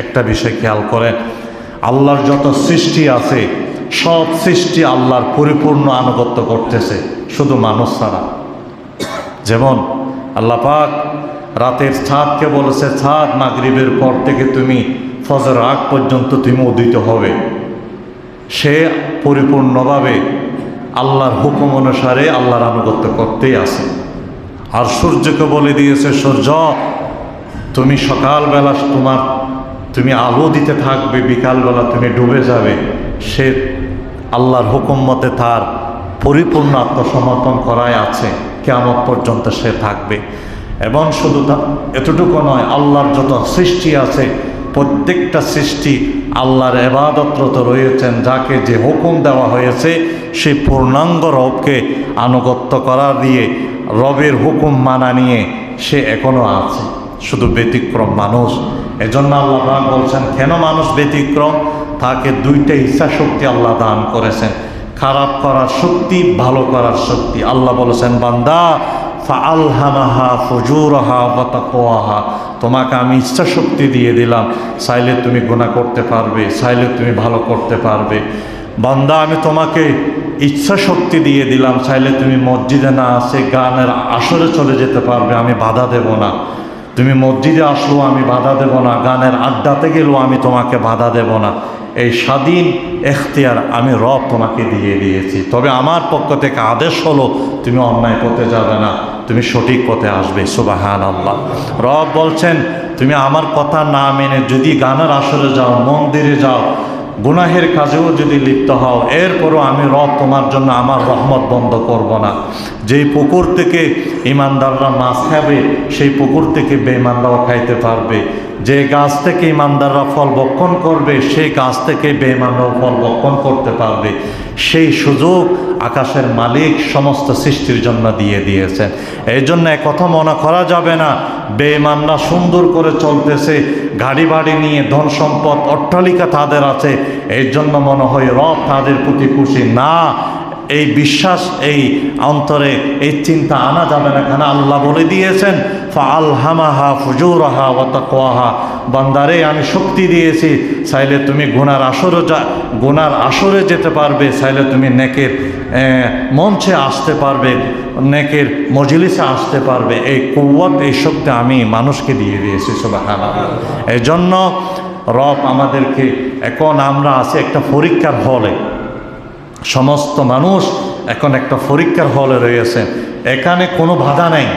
একটা বিষয় খেয়াল করেন, আল্লাহর যত সৃষ্টি আছে সব সৃষ্টি আল্লাহর পরিপূর্ণ আনুগত্য করতেছে, শুধু মানুষ ছাড়া। যেমন আল্লাহ পাক রাতের ছাদকে বলেছে, ছাদ মাগরিবের পর থেকে তুমি ফজর আগ পর্যন্ত তুমি উদিত হবে। সে পরিপূর্ণভাবে আল্লাহর হুকুম অনুসারে আল্লাহর আনুগত্য করতেই আছে। আর সূর্যকে বলে দিয়েছে, সূর্য তুমি সকালবেলা তুমি আলো দিতে থাকবে, বিকালবেলা তুমি ডুবে যাবে। সে আল্লাহর হুকুম মতে তার পরিপূর্ণ আত্মসমর্পণ করাই আছে, কিয়ামত পর্যন্ত সে থাকবে। এবং শুধু এতটুকু নয়, আল্লাহর যত সৃষ্টি আছে প্রত্যেকটা সৃষ্টি আল্লাহর ইবাদতরত রয়েছেন। যাকে যে হুকুম দেওয়া হয়েছে সেই পূর্ণাঙ্গ রবকে আনুগত্য করা দিয়ে রবের হুকুম মানা নিয়ে সে এখনো আছে, শুধু ব্যতিক্রম মানুষ। এজন্য আল্লাহ পাক বলছেন, কেন মানুষ ব্যতিক্রম? তাকে দুইটা ইচ্ছা শক্তি আল্লাহ দান করেছেন, খারাপ করার শক্তি, ভালো করার শক্তি। আল্লাহ বলেছেন, বান্দা ফাআলহামাহা ফুজুরাহা ওয়া তাকওয়াহা, তোমাকে আমি ইচ্ছা শক্তি দিয়ে দিলাম, চাইলে তুমি গুনাহ করতে পারবে, চাইলে তুমি ভালো করতে পারবে। বান্দা আমি তোমাকে ইচ্ছা শক্তি দিয়ে দিলাম, চাইলে তুমি মসজিদে না আসে গানের আসরে চলে যেতে পারবে, আমি বাধা দেব না। তুমি মসজিদে আসলেও আমি বাধা দেব না, গানের আড্ডাতে গেলেও আমি তোমাকে বাধা দেব না। এই স্বাধীন এখতিয়ার আমি রব তোমাকে দিয়ে দিয়েছি। তবে আমার পক্ষ থেকে আদেশ হলো, তুমি অন্যায় পথে যাবে না, তুমি সঠিক পথে আসবে। সুবহানাল্লাহ। রব বলছেন, তুমি আমার কথা না মেনে যদি গানের আসরে যাও, মন্দিরে যাও, গুনাহের কাজেও যদি লিপ্ত হও, এরপরও আমি রব তোমার জন্য আমার রহমত বন্ধ করব না। যেই পুকুর থেকে ইমানদাররা মাছ খাবে, সেই পুকুর থেকে বেঈমানরাও খাইতে পারবে। যে গাছ থেকে ইমানদাররা ফল ভক্ষণ করবে, সেই গাছ থেকে বেঈমানরাও ফল ভক্ষণ করতে পারবে। সেই সুযোগ আকাশের মালিক সমস্ত সৃষ্টির জন্য দিয়ে দিয়েছেন। এই জন্য কথা মনে করা যাবে না বেঈমানরা সুন্দর করে চলতেছে, গাড়ি বাড়ি নিয়ে, ধন সম্পদ অট্টালিকা তাদের আছে, এই জন্য মনে হয় রব তাদের প্রতি খুশি না। এই বিশ্বাস এই অন্তরে এই চিন্তা আনা যাবে না। কেন আল্লাহ বলে দিয়েছেন, ফাআলহামাহা ফুজুরাহা ওয়া তাকওয়াহা, বান্দারে আমি শক্তি দিয়েছি, চাইলে তুমি গুনার আসরে যেতে পারবে, চাইলে তুমি নেকের মঞ্চে আসতে পারবে, নেকের মজলিসে আসতে পারবে। এই কুওয়াত, এই শক্তি আমি মানুষকে দিয়ে দিয়েছি। সুবহানাল্লাহ। এই জন্য রব আমাদেরকে, এখন আমরা আছি একটা পরীক্ষার হলে, সমস্ত মানুষ এখন একটা পরীক্ষার হলে রয়েছে। এখানে কোনো বাধা নেই,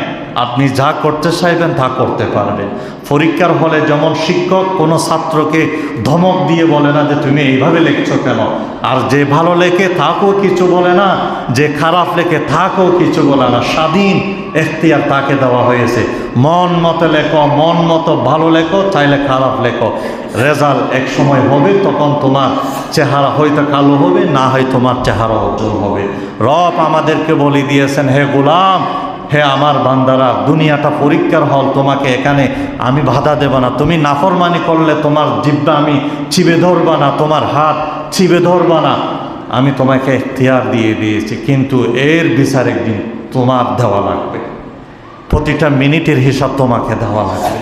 আপনি যা করতে চাইবেন তা করতে পারবেন। পরীক্ষার হলে যেমন শিক্ষক কোনো ছাত্রকে ধমক দিয়ে বলে না যে তুমি এইভাবে লিখছো কেন, আর যে ভালো লেখে তাকেও কিছু বলে না, যে খারাপ লেখে তাকেও কিছু বলে না। স্বাধীন এখতিয়ার তাকে দেওয়া হয়েছে, মন মতো লেখো, মন মতো ভালো লেখো, চাইলে খারাপ লেখো। রেজাল্ট এক সময় হবে, তখন তোমার চেহারা হয়তো কালো হবে, না হয় তোমার চেহারা উজ্জ্বল হবে। রব আমাদেরকে বলে দিয়েছেন, হে গোলাম, হে আমার বান্দারা, দুনিয়াটা পরীক্ষার হল, তোমাকে এখানে আমি বাধা দেব না। তুমি নাফরমানি করলে তোমার জিহ্বা আমি চিবে ধরবা না, তোমার হাত চিবে ধরবা না, আমি তোমাকে এখতিয়ার দিয়ে দিয়েছি। কিন্তু এর বিচার একদিন তোমার দেওয়া লাগবে, প্রতিটা মিনিটের হিসাব তোমাকে দেওয়া লাগবে।